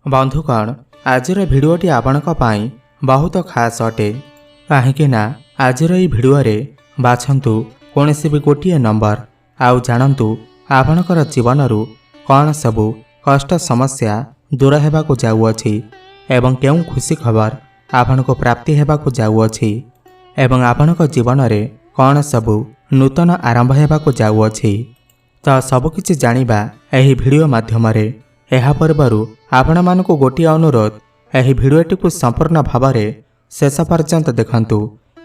बंधुगण आजिर भिडियोटी आपणक पाई बहुत खास अटे कहीं आजिर यह भिडियो बाछंतु कौनसी भी गोटे नंबर आउ जानतु आपणकर जीवन कौन सबू कष्ट समस्या दूर होगाकू जाऊँगी एवं केउ खुशी खबर आपण को प्राप्ति होगाकू जाऊँगी एवं आपणक जीवन में कौन सबू नूतन आरंभ होगाकू जाऊँगी तो सबकिछि जानिबा एही भिडियो माध्यम यह पूर्वर आपण मानकु गोटे अनुरोध यह भिडियोटी को संपूर्ण भाव शेष पर्यंत देखंतु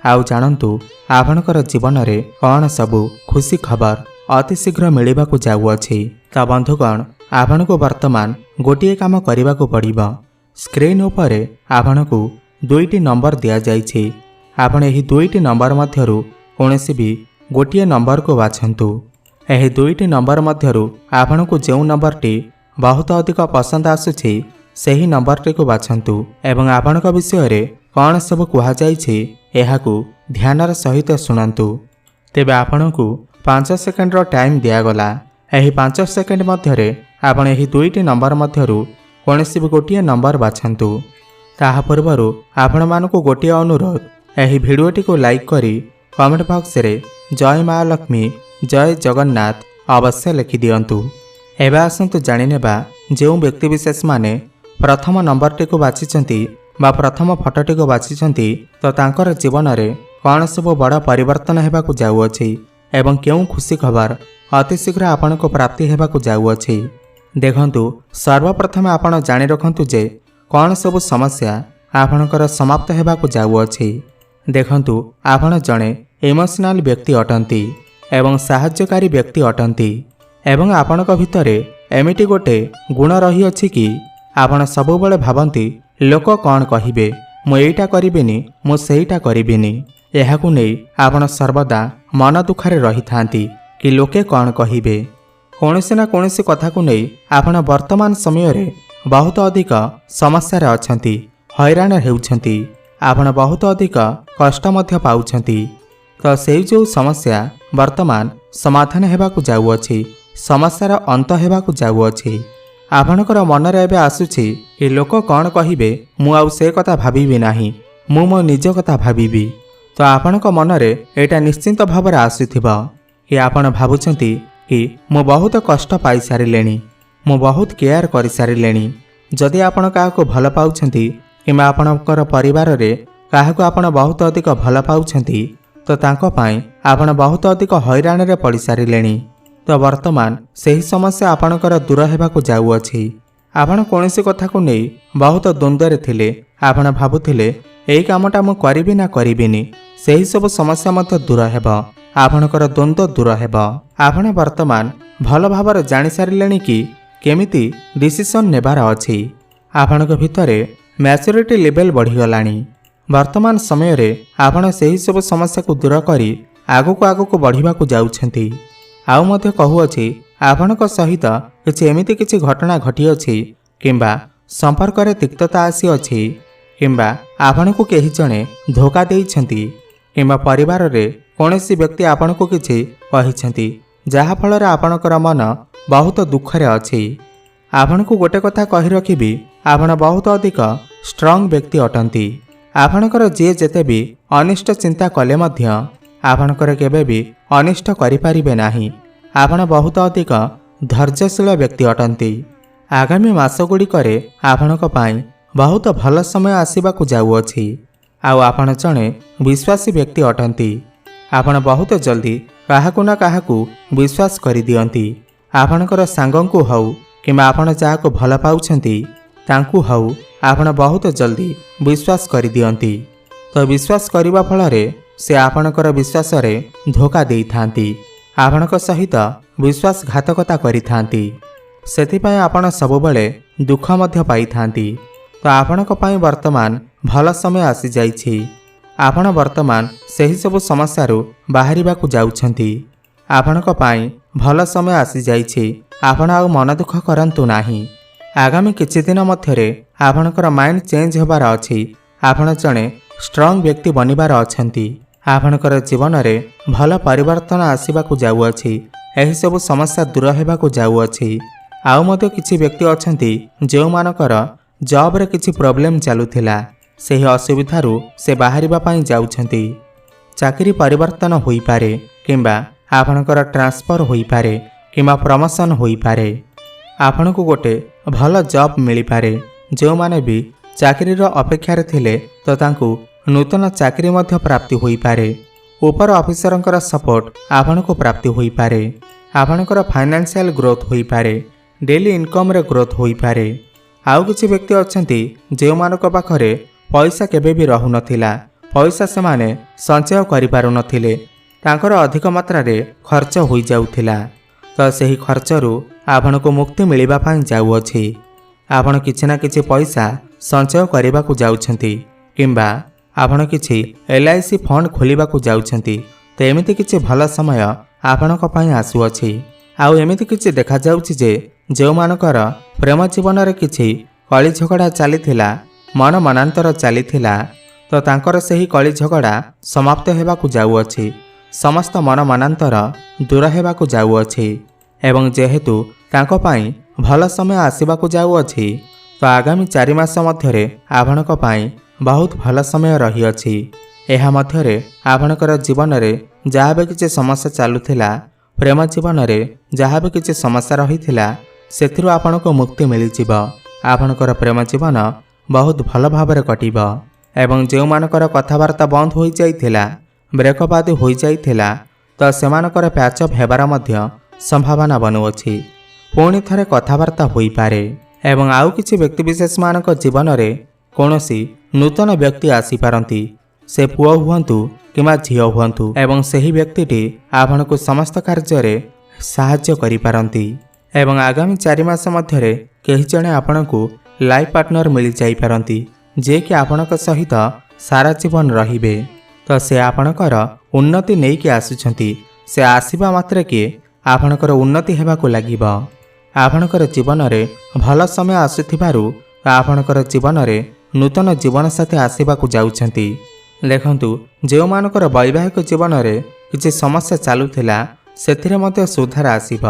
आउ जानतु आपणकर जीवन में कौन सबू खुशी खबर अति शीघ्र मिलवाकू जाऊँगी। तो बंधुगण आपण को वर्तमान गोटे काम करने को पड़िबो। स्क्रीन उपर आपण को दुईटी नंबर दिया जाइछि। आपण एही दुईटी नंबर मध्यरु कौनसी भी गोटे नंबर को बाछंतु। एही दुईटी नंबर मध्यरु आपण को जो नंबरटी बहुत अधिक पसंद आसुछि सही नंबरटी को बाछंतु एवं आपणक विषय कौन सब कहुଯାଇଛି एहाकू ध्यानर सहित शुणंतु। तेबे आपणकू 5 सेकेंड टाइम दियागला। एही 5 सेकेंड मध्यरे आपण एही दुईटी नंबर मध्यरु कौनसी भी गोटे नंबर बाछंतु। ताहा पूर्वर आपण मानकू गोटे अनुरोध एही भिडियोटी को लाइक करी कमेंट बॉक्स रे जय माँ लक्ष्मी जय जगन्नाथ अवश्य लिखि दियंतु। एबे आसंतु जानिनेबा जो व्यक्तिविशेष माने प्रथम नंबरटी को बाछिचंती बा प्रथम फटोटी को बाछिचंती तो तांकर जीवन में कौन सब बड़ परिवर्तन होगाकू जाऊँगी एवं केउ खुशी खबर अति शीघ्र आपण को प्राप्ति होगाकू जाऊँगी। देखंतु सर्वप्रथम आपण जानि रखंतु जे कौन सब समस्या आपणकर समाप्त होगाकू जाऊँगी। देखंतु आपण जड़े इमोशनल व्यक्ति अटंती एवं साहाय्यकारी व्यक्ति अटंती एवं आपणक भितरे एमिटी गोटे गुण रही अछि कि आपण सबुबले भाबंती लोक कौन कहिबे मु एइटा करिबिनी मु सेइटा करिबिनी। एहाकू नै आपण सर्वदा मन दुखारे रही थांती कि लोके कौन कहिबे। कौनसी ना कौनसी कथा को नै आपण वर्तमान समय रे बहुत अधिक समस्या रे अछंती हैरान हेउछंती आपण बहुत अधिक कष्ट मध्य पाउछंती। तो सेई जो समस्या वर्तमान समाधान हेबाकू जाऊँगी समस्यार अंत हेबाकू जाऊँगी। आपणकर मन रे एबे आसुछि ए लोक कौन कहिबे मु आउ से कथा भाबिबि नाही मु मो निज कथा भाबिबि। तो आपणक मन रे एटा निश्चिंत भाव आसुथिबो कि आपण भाबुछंती कि मु बहुत कष्ट पाई सारिलेनी मु बहुत केयर करि सारिलेनी। जदि आपण काहाको भल पाउछंती किंबा आपणकर परिवार रे काहाको आपण बहुत अधिक भल पाउछंती तो तांको पाई आपण बहुत अधिक हैरान रे पड़ी सारिलेनी। तो वर्तमान सही समस्या आपणकर दूर होगाकू जाऊँगी। आपण कौनसी कथा को नहीं बहुत द्वंद्व थिले आपण भाबुथिले एई कामटा मु करिबि ना करिबिनी सही सब समस्या मध्य दूर हेबो आपणकर द्वंद्व दूर हेबो। आपण वर्तमान भल भाव जानि सारिलेनी कि केमिति डिसिजन नेबार अछि। आपणक भितरे मैच्योरिटी लेवल बढ़ीगलानी। वर्तमान समय रे आपण सही सब समस्या को दूर करी आगको बढ़िबाकू जाउछंती। आउ मध्य कहुअछि आपणक सहित किछि एमिति किछि घटना घटी अछि किंबा संपर्क रे तिक्तता आसी अछि किंबा आपणको केही जणे धोखा देइछंती किंबा परिवार रे कौनसी व्यक्ति आपणको किछि कहिछंती जहा फल रे आपणकर मन बहुत दुख रे अछि। आपणको गोटे कथा कहि रखिबी आपण बहुत अधिक स्ट्रांग व्यक्ति अटंती। आपणकर जे जेते भी अनिष्ट चिंता कले मध्य आपणकर केबे भी अनिष्ट करि पारिबे नाही। आपण बहुत अधिक धैर्यशील व्यक्ति अटंती। आगामी मास गुड़िकरे आपणक पाई बहुत भल समय आसीबाकू जाऊँगी। आउ आपण जणे विश्वासी व्यक्ति अटंती। आपण बहुत जल्दी काहाकू ना काहाकू विश्वास करि दियंती। आपणकर सांगंकु हऊ किंबा आपण जाहाकू भल पाउछंती तांकू हऊ आपण बहुत जल्दी विश्वास करि दियंती। तो विश्वास करिबा फलरे से आपणकर विश्वास रे धोखा देई थांती आपणक सहित विश्वासघातकता करि थांती। सेथिपाई आपण सबुबले दुख मध्य पाई थांती। तो आपणक पाई वर्तमान भल समय आसी जाइछि। आपण वर्तमान सही सब समस्यारू बाहरिबाकू जाउछंती। आपणक पाई भल समय आसी जाइछि। आपण आ मन दुख करंतु नाही। आगामी किछि दिन मध्यरे आपणकर माइंड चेंज होबार अछि। आपण जणे स्ट्रांग व्यक्ति बनिबार अछंती। आपणकर जीवन में भल परिवर्तन आसवाक जाऊँगी। एही सब समस्या दूर होगाकू जाऊँगी। आउ मध्य किछि व्यक्ति अछंती जो मानकर जॉब रे किछि प्रॉब्लम चलुथिला ସେହି ଅସୁବିଧାରୁ ସେ ବାହାରିବା ପାଇଁ ଯାଉଛନ୍ତି। ଚାକିରି ପରିବର୍ତ୍ତନ ହୋଇପାରେ କିମ୍ବା ଆପଣଙ୍କର ଟ୍ରାନ୍ସଫର ହୋଇପାରେ କିମ୍ବା ପ୍ରମୋସନ୍ ହୋଇପାରେ। ଆପଣଙ୍କୁ ଗୋଟେ ଭଲ ଜବ୍ ମିଳିପାରେ। ଯେଉଁମାନେ ବି ଚାକିରିର ଅପେକ୍ଷାରେ ଥିଲେ ତ ତାଙ୍କୁ ନୂତନ ଚାକିରି ମଧ୍ୟ ପ୍ରାପ୍ତି ହୋଇପାରେ। ଉପର ଅଫିସରଙ୍କର ସପୋର୍ଟ ଆପଣଙ୍କୁ ପ୍ରାପ୍ତି ହୋଇପାରେ। ଆପଣଙ୍କର ଫାଇନାନ୍ସିଆଲ ଗ୍ରୋଥ ହୋଇପାରେ। ଡେଲି ଇନକମ୍ରେ ଗ୍ରୋଥ ହୋଇପାରେ। ଆଉ କିଛି ବ୍ୟକ୍ତି ଅଛନ୍ତି ଯେଉଁମାନଙ୍କ ପାଖରେ ପଇସା କେବେ ବି ରହୁନଥିଲା। ପଇସା ସେମାନେ ସଞ୍ଚୟ କରିପାରୁନଥିଲେ। ତାଙ୍କର ଅଧିକ ମାତ୍ରାରେ ଖର୍ଚ୍ଚ ହୋଇଯାଉଥିଲା। ତ ସେହି ଖର୍ଚ୍ଚରୁ ଆପଣଙ୍କୁ ମୁକ୍ତି ମିଳିବା ପାଇଁ ଯାଉଅଛି। ଆପଣ କିଛି ନା କିଛି ପଇସା ସଞ୍ଚୟ କରିବାକୁ ଯାଉଛନ୍ତି କିମ୍ବା ଆପଣ କିଛି LIC ଫଣ୍ଡ ଖୋଲିବାକୁ ଯାଉଛନ୍ତି। ତ ଏମିତି କିଛି ଭଲ ସମୟ ଆପଣଙ୍କ ପାଇଁ ଆସୁଅଛି। ଆଉ ଏମିତି କିଛି ଦେଖାଯାଉଛି ଯେ ଯେଉଁମାନଙ୍କର ପ୍ରେମ ଜୀବନରେ କିଛି କଳି ଝଗଡ଼ା ଚାଲିଥିଲା, ମନ ମନାନ୍ତର ଚାଲିଥିଲା, ତ ତାଙ୍କର ସେହି କଳି ଝଗଡ଼ା ସମାପ୍ତ ହେବାକୁ ଯାଉଅଛି। ସମସ୍ତ ମନ ମନାନ୍ତର ଦୂର ହେବାକୁ ଯାଉଅଛି। ଏବଂ ଯେହେତୁ ତାଙ୍କ ପାଇଁ ଭଲ ସମୟ ଆସିବାକୁ ଯାଉଅଛି ତ ଆଗାମୀ 4 ମାସ ମଧ୍ୟରେ ଆପଣଙ୍କ ପାଇଁ ବହୁତ ଭଲ ସମୟ ରହିଅଛି। ଏହା ମଧ୍ୟରେ ଆପଣଙ୍କର ଜୀବନରେ ଯାହା ବି କିଛି ସମସ୍ୟା ଚାଲୁଥିଲା, ପ୍ରେମ ଜୀବନରେ ଯାହା ବି କିଛି ସମସ୍ୟା ରହିଥିଲା, ସେଥିରୁ ଆପଣଙ୍କୁ ମୁକ୍ତି ମିଳିଯିବ। ଆପଣଙ୍କର ପ୍ରେମ ଜୀବନ ବହୁତ ଭଲ ଭାବରେ କଟିବ। ଏବଂ ଯେଉଁମାନଙ୍କର କଥାବାର୍ତ୍ତା ବନ୍ଦ ହୋଇଯାଇଥିଲା, ବ୍ରେକଅପ୍ ଆଦି ହୋଇଯାଇଥିଲା, ତ ସେମାନଙ୍କର ପ୍ୟାଚଅପ୍ ହେବାର ମଧ୍ୟ ସମ୍ଭାବନା ବନୁଅଛି। ପୁଣି ଥରେ କଥାବାର୍ତ୍ତା ହୋଇପାରେ। ଏବଂ ଆଉ କିଛି ବ୍ୟକ୍ତିବିଶେଷମାନଙ୍କ ଜୀବନରେ କୌଣସି ନୂତନ ବ୍ୟକ୍ତି ଆସିପାରନ୍ତି। ସେ ପୁଅ ହୁଅନ୍ତୁ କିମ୍ବା ଝିଅ ହୁଅନ୍ତୁ ଏବଂ ସେହି ବ୍ୟକ୍ତିଟି ଆପଣଙ୍କୁ ସମସ୍ତ କାର୍ଯ୍ୟରେ ସାହାଯ୍ୟ କରିପାରନ୍ତି। ଏବଂ ଆଗାମୀ 4 ମାସ ମଧ୍ୟରେ କେହି ଜଣେ ଆପଣଙ୍କୁ ଲାଇଫ୍ ପାର୍ଟନର ମିଳିଯାଇପାରନ୍ତି, ଯିଏକି ଆପଣଙ୍କ ସହିତ ସାରା ଜୀବନ ରହିବେ। ତ ସେ ଆପଣଙ୍କର ଉନ୍ନତି ନେଇକି ଆସୁଛନ୍ତି। ସେ ଆସିବା ମାତ୍ରକେ ଆପଣଙ୍କର ଉନ୍ନତି ହେବାକୁ ଲାଗିବ। ଆପଣଙ୍କର ଜୀବନରେ ଭଲ ସମୟ ଆସୁଥିବାରୁ ଆପଣଙ୍କର ଜୀବନରେ ନୂତନ ଜୀବନସାଥୀ ଆସିବାକୁ ଯାଉଛନ୍ତି। ଦେଖନ୍ତୁ, ଯେଉଁମାନଙ୍କର ବୈବାହିକ ଜୀବନରେ କିଛି ସମସ୍ୟା ଚାଲୁଥିଲା, ସେଥିରେ ମଧ୍ୟ ସୁଧାର ଆସିବ।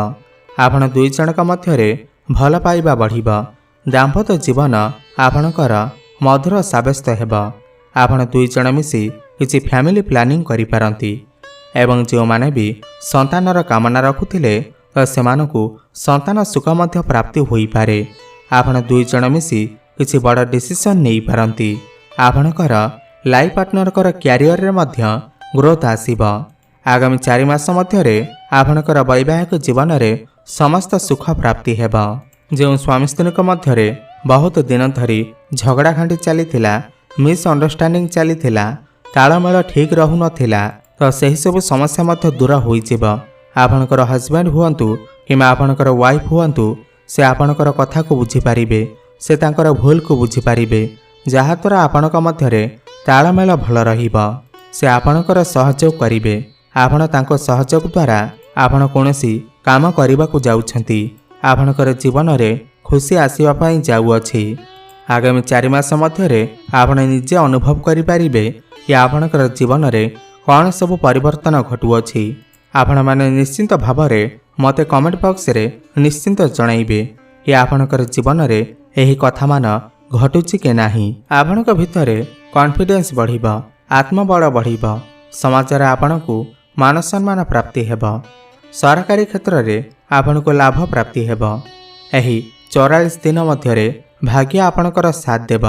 ଆପଣ 2 ଜଣଙ୍କ ମଧ୍ୟରେ ଭଲ ପାଇବା ବଢ଼ିବ। ଦାମ୍ପତ୍ୟ ଜୀବନ ଆପଣଙ୍କର ମଧୁର ସାବ୍ୟସ୍ତ ହେବ। ଆପଣ 2 ଜଣ ମିଶି କିଛି ଫ୍ୟାମିଲି ପ୍ଲାନିଂ କରିପାରନ୍ତି। ଏବଂ ଯେଉଁମାନେ ବି ସନ୍ତାନର କାମନା ରଖୁଥିଲେ ତ ସେମାନଙ୍କୁ ସନ୍ତାନ ସୁଖ ମଧ୍ୟ ପ୍ରାପ୍ତି ହୋଇପାରେ। ଆପଣ 2 ଜଣ ମିଶି କିଛି ବଡ଼ ଡିସିସନ୍ ନେଇପାରନ୍ତି। ଆପଣଙ୍କର ଲାଇଫ୍ ପାର୍ଟନରଙ୍କର କ୍ୟାରିୟରରେ ମଧ୍ୟ ଗ୍ରୋଥ ଆସିବ। ଆଗାମୀ 4 ମାସ ମଧ୍ୟରେ ଆପଣଙ୍କର ବୈବାହିକ ଜୀବନରେ ସମସ୍ତ ସୁଖ ପ୍ରାପ୍ତି ହେବ। ଯେଉଁ ସ୍ୱାମୀ ସ୍ତ୍ରୀଙ୍କ ମଧ୍ୟରେ ବହୁତ ଦିନ ଧରି ଝଗଡ଼ା ଘାଣ୍ଟି ଚାଲିଥିଲା, ମିସ୍ଅଣ୍ଡରଷ୍ଟାଣ୍ଡିଂ ଚାଲିଥିଲା, ତାଳମେଳ ଠିକ୍ ରହୁନଥିଲା, ତ ସେହିସବୁ ସମସ୍ୟା ମଧ୍ୟ ଦୂର ହୋଇଯିବ। ଆପଣଙ୍କର ହଜବ୍ୟାଣ୍ଡ ହୁଅନ୍ତୁ କିମ୍ବା ଆପଣଙ୍କର ୱାଇଫ୍ ହୁଅନ୍ତୁ, ସେ ଆପଣଙ୍କର କଥାକୁ ବୁଝିପାରିବେ। ସେ ତାଙ୍କର ଭୁଲକୁ ବୁଝିପାରିବେ, ଯାହାଦ୍ୱାରା ଆପଣଙ୍କ ମଧ୍ୟରେ ତାଳମେଳ ଭଲ ରହିବ। ସେ ଆପଣଙ୍କର ସହଯୋଗ କରିବେ। ଆପଣ ତାଙ୍କ ସହଯୋଗ ଦ୍ୱାରା ଆପଣ କୌଣସି କାମ କରିବାକୁ ଯାଉଛନ୍ତି। ଆପଣଙ୍କର ଜୀବନରେ ଖୁସି ଆସିବା ପାଇଁ ଯାଉଅଛି। ଆଗାମୀ 4 ମାସ ମଧ୍ୟରେ ଆପଣ ନିଜେ ଅନୁଭବ କରିପାରିବେ କି ଆପଣଙ୍କର ଜୀବନରେ କ'ଣ ସବୁ ପରିବର୍ତ୍ତନ ଘଟୁଅଛି। ଆପଣମାନେ ନିଶ୍ଚିନ୍ତ ଭାବରେ ମୋତେ କମେଣ୍ଟ ବକ୍ସରେ ନିଶ୍ଚିନ୍ତ ଜଣାଇବେ କି ଆପଣଙ୍କର ଜୀବନରେ ଏହି କଥାମାନ ଘଟୁଛି କି ନାହିଁ। ଆପଣଙ୍କ ଭିତରେ କନଫିଡେନ୍ସ ବଢ଼ିବ, ଆତ୍ମବଳ ବଢ଼ିବ। ସମାଜରେ ଆପଣଙ୍କୁ ମାନ ସମ୍ମାନ ପ୍ରାପ୍ତି ହେବ। ସରକାରୀ କ୍ଷେତ୍ରରେ ଆପଣଙ୍କୁ ଲାଭ ପ୍ରାପ୍ତି ହେବ। ଏହି 44 ଦିନ ମଧ୍ୟରେ ଭାଗ୍ୟ ଆପଣଙ୍କର ସାଥ ଦେବ।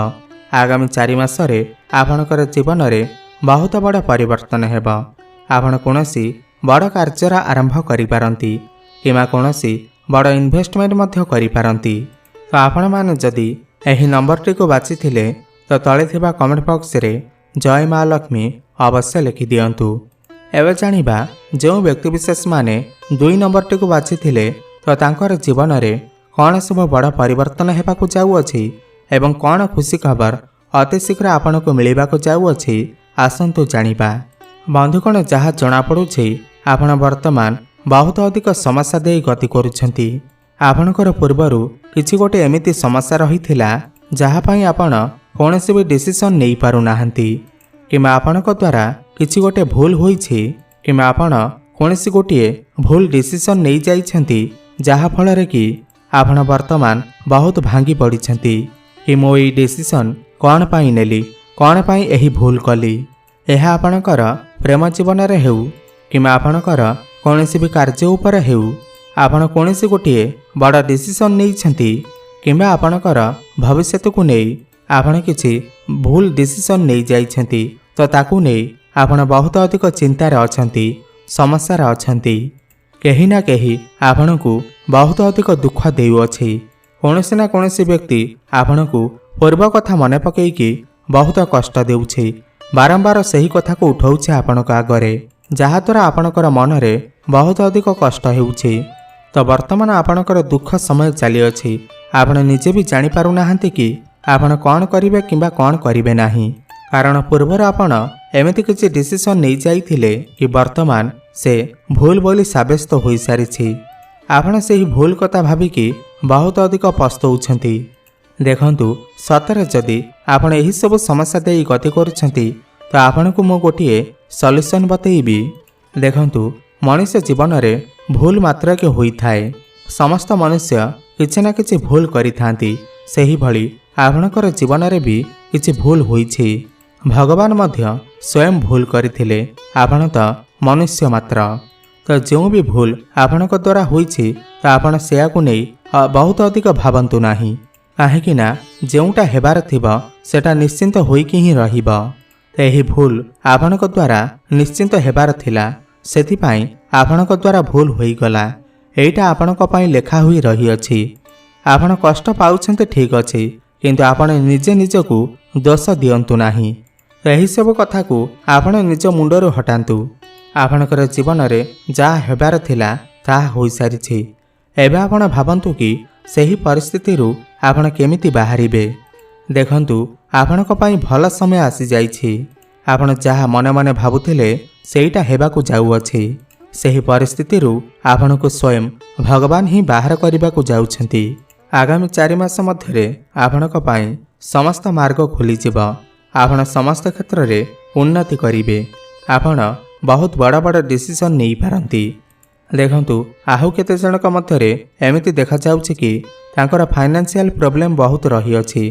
ଆଗାମୀ 4 ମାସରେ ଆପଣଙ୍କର ଜୀବନରେ ବହୁତ ବଡ଼ ପରିବର୍ତ୍ତନ ହେବ। ଆପଣ କୌଣସି ବଡ଼ କାର୍ଯ୍ୟର ଆରମ୍ଭ କରିପାରନ୍ତି କିମ୍ବା କୌଣସି ବଡ଼ ଇନଭେଷ୍ଟମେଣ୍ଟ ମଧ୍ୟ କରିପାରନ୍ତି। ତ ଆପଣମାନେ ଯଦି ଏହି ନମ୍ବରଟିକୁ ବାଛିଥିଲେ ତ ତଳେ ଥିବା କମେଣ୍ଟ ବକ୍ସରେ ଜୟ ମା ଲକ୍ଷ୍ମୀ ଅବଶ୍ୟ ଲେଖିଦିଅନ୍ତୁ। ଏବେ ଜାଣିବା, ଯେଉଁ ବ୍ୟକ୍ତିବିଶେଷମାନେ 2 ନମ୍ବରଟିକୁ ବାଛିଥିଲେ ତ ତାଙ୍କର ଜୀବନରେ କ'ଣ ସବୁ ବଡ଼ ପରିବର୍ତ୍ତନ ହେବାକୁ ଯାଉଅଛି ଏବଂ କ'ଣ ଖୁସି ଖବର ଅତି ଶୀଘ୍ର ଆପଣଙ୍କୁ ମିଳିବାକୁ ଯାଉଅଛି, ଆସନ୍ତୁ ଜାଣିବା। ବନ୍ଧୁଗଣ, ଯାହା ଜଣାପଡ଼ୁଛି ଆପଣ ବର୍ତ୍ତମାନ ବହୁତ ଅଧିକ ସମସ୍ୟା ଦେଇ ଗତି କରୁଛନ୍ତି। ଆପଣଙ୍କର ପୂର୍ବରୁ କିଛି ଗୋଟେ ଏମିତି ସମସ୍ୟା ରହିଥିଲା ଯାହା ପାଇଁ ଆପଣ କୌଣସି ବି ଡିସିସନ୍ ନେଇପାରୁନାହାନ୍ତି କିମ୍ବା ଆପଣଙ୍କ ଦ୍ୱାରା କିଛି ଗୋଟେ ଭୁଲ ହୋଇଛି କିମ୍ବା ଆପଣ କୌଣସି ଗୋଟିଏ ଭୁଲ ଡିସିସନ୍ ନେଇଯାଇଛନ୍ତି, ଯାହାଫଳରେ କି ଆପଣ ବର୍ତ୍ତମାନ ବହୁତ ଭାଙ୍ଗି ପଡ଼ିଛନ୍ତି। कि मो एई डिसीजन कौन पाई नेली, कौन पाई एही भूल कली। यह आपणकर प्रेम जीवन रे हेउ किंवा आपणकर कौनसी भी कार्य उपर हेउ, आपण कौनसी गोटिए बड़ डिसीजन नहीं किंबा आपणकर भविष्य को नहीं आपण किछि भूल डिसीजन नहीं जाइछंती, तो ताकू नहीं आपण बहुत अधिक चिंतार अछंती, समस्यार अछंती। केही ना केही आपणकू बहुत अधिक दुख देउअछि। कौनसी ना कौनसी व्यक्ति आपणकू पूर्व कथा मन पकईकी बहुत कष्ट देउछि, बारंबार सही कथा को उठाउछि आपणक आगरे, जहाद्वारा आपणकर मनरे बहुत अधिक कष्ट हेउछि। तो वर्तमान आपणकर दुख समय चली अछि, आपण निजे भी जानि पारु नाहंती कि आपण कौन करिवे किंबा कौन करिवे नाही, कारण पूर्वर आपण एमिति किछि डिसीजन नहीं जाइथिले कि वर्तमान से भूल बोली साब्यस्त होई सारिछि। आपण सेही भूल कथा भाबिकी बहुत अधिक पस्तौछंती। देखंतु सतरे जदि आपण एही सब समस्या देई गति करूछंती, तो आपणकू मो गोटिए सॉल्यूशन बतैबी। देखंतु मनुष्य जीवन रे भूल मात्रा के होई थाए, समस्त मनुष्य किछि ना किछि भूल करिथांती, सेही भली आपणकर जीवन रे भी किछि भूल होईछि। भगवान मध्य स्वयं भूल करथिले, आपण तो मनुष्य मात्र। तो जो भी भूल आपणक द्वारा होईछि, तो आपण सेया को नहीं बहुत अधिक भावंतु नाही, काहेकि ना जोटा हेबार थिबा सेटा निश्चिंत होईकी ही रहिबा। एही भूल आपणक द्वारा निश्चिंत हेबार थिला, सेथिपाई आपणक द्वारा भूल होई गला। एइटा आपणक पई लेखा होई रही अछि। आपण कष्ट पाउछन्ते ठीक अछि, किंतु आपण निजे निजकू दोष दियंतु नाही। एही सब कथा को आपण निज मुंडरू हटांतु। आपणकर जीवन रे जा हेबार थिला ता होई सारिछि। एबे आपण भाबंतु कि सही परिस्थिति रु आपण केमिति बाहरिबे। देखंतु आपणक पई भल समय आसी जाइछि। आपण जहा मने मने भाबुथिले सेइटा हेबाकू जाउअछि। सही परिस्थिति रु आपणकू स्वयं भगवान ही बाहर करबाकू जाउछंती। आगामी 4 मास मध्यरे आपणक पई समस्त मार्ग खुली जिवो। आपण समस्त क्षेत्र रे उन्नति करिवे। आपण बहुत बड़ बड़ डिसीजन नहीं पारंती। देखंतु आहु केते जनक मध्यरे एमिति देखा जाउछि कि तांकर फाइनेंशियल प्रॉब्लम बहुत रही अछि,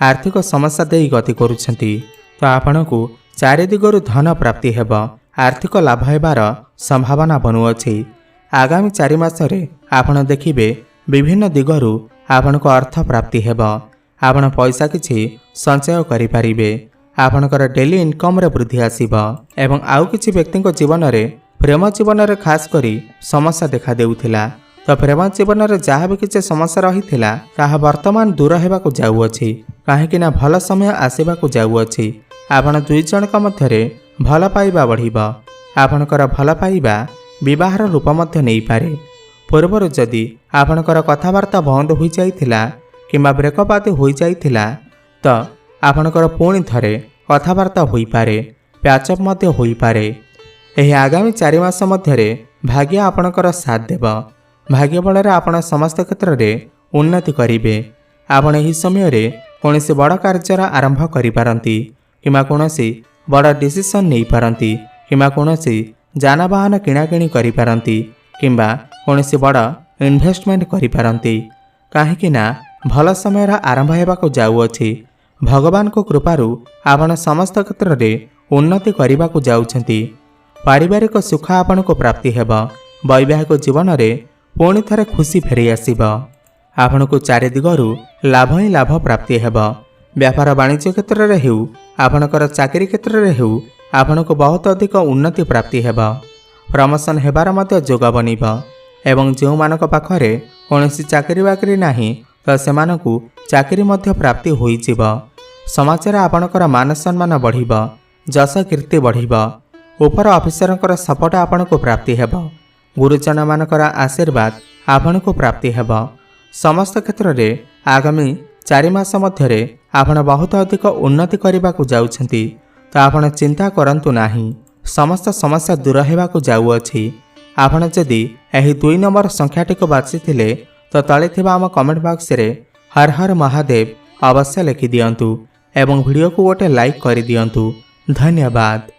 आर्थिक समस्या देई गति करूछंती। तो आपणकू 4 दिगरु धन प्राप्ति हेब, आर्थिक लाभ हेबार संभावना बनुअछि। आगामी 4 मास रे आपण देखिबे विभिन्न दिगरु आपणको अर्थ प्राप्ति हेब। आपण पैसा किछि संचय करि पारिबे। आपणकर डेली इनकम रे वृद्धि आसीब एवं आउ किछि व्यक्तिक जीवन रे प्रेम जीवन रे खास करी समस्या देखा देउथिला। तो प्रेम जीवन रे जहाँ भी किछि समस्या रहिथिला ताहा वर्तमान दूर हेबाकू जाउअछि, काहेकि ना भल समय आसीबाकू जाउअछि। आपण दुई जनक मध्यरे भल पाइबा बढ़िब। आपणकर भल पाइबा विवाहर रूप मध्य नहीं पारे। पूर्वर जदि आपणकर कथाबार्ता बंद हो जाइथिला किंबा ब्रेकअप आदि हो जाइथिला, तो आपणकर पुणी थरे कथाबार्ता होई पारे, प्याचअप मध्य होई पारे। एही आगामी 4 मास मध्यरे भाग्य आपणकर साथ देव। भाग्य बल आपण समस्त क्षेत्र रे उन्नति करिवे। आपण एही समय रे कोनोसी बड़ कार्यर आरंभ करि पारंती, किंबा कोनोसी बड़ डिसीजन नहीं पारंती, किंबा कोनोसी जानवाहन किणाकिणी करि पारंती, किंबा कोनोसी बड़ इन्वेस्टमेंट करि पारंती। काहेकि ना भल समय आरंभ हेबाकू जाउअछि। भगवान को कृपारु आपण समस्त क्षेत्र रे उन्नति करिबाकू जाउछंती। पारिवारिक सुख आपण को प्राप्ति हेब। वैवाहिक जीवन रे पुणी थरे खुशी फेरी आसीब। आपण को 4 दिगरु लाभ ही लाभ प्राप्ति हेब। व्यापार वाणिज्य क्षेत्र रे हेउ, आपणकर चाकरी क्षेत्र रे हेउ, आपण को बहुत अधिक उन्नति प्राप्ति हेब। प्रमोशन हेबार मध्य जोग बनिब एवं जो मानक पाखरे कोनोसी चाकरी बाकरी नाही, तो सेमानकू चाकरी मध्य प्राप्ति होई जिव। समाज रे आपणकर मान सम्मान बढ़िब, जस कीर्ति बढ़िब। ऊपर ऑफिसरकर सपोर्ट आपण को प्राप्ति हेब। गुरुजन मानकर आशीर्वाद आपण को प्राप्ति हेब। समस्त क्षेत्र रे आगामी 4 मास मध्यरे आपण बहुत अधिक उन्नति करबाकू जाउछंती। तो आपण चिंता करंतु नाही, समस्त समस्या दूर हेबाकू जाउअछि। आपण जदि एही 2 नंबर संख्याटी को बाछिथिले, तो तले थिबा आम कमेंट बॉक्स रे हर हर महादेव अवश्य लिखि दियंतु एवं वीडियो को गोटे लाइक करि दियंतु। धन्यवाद।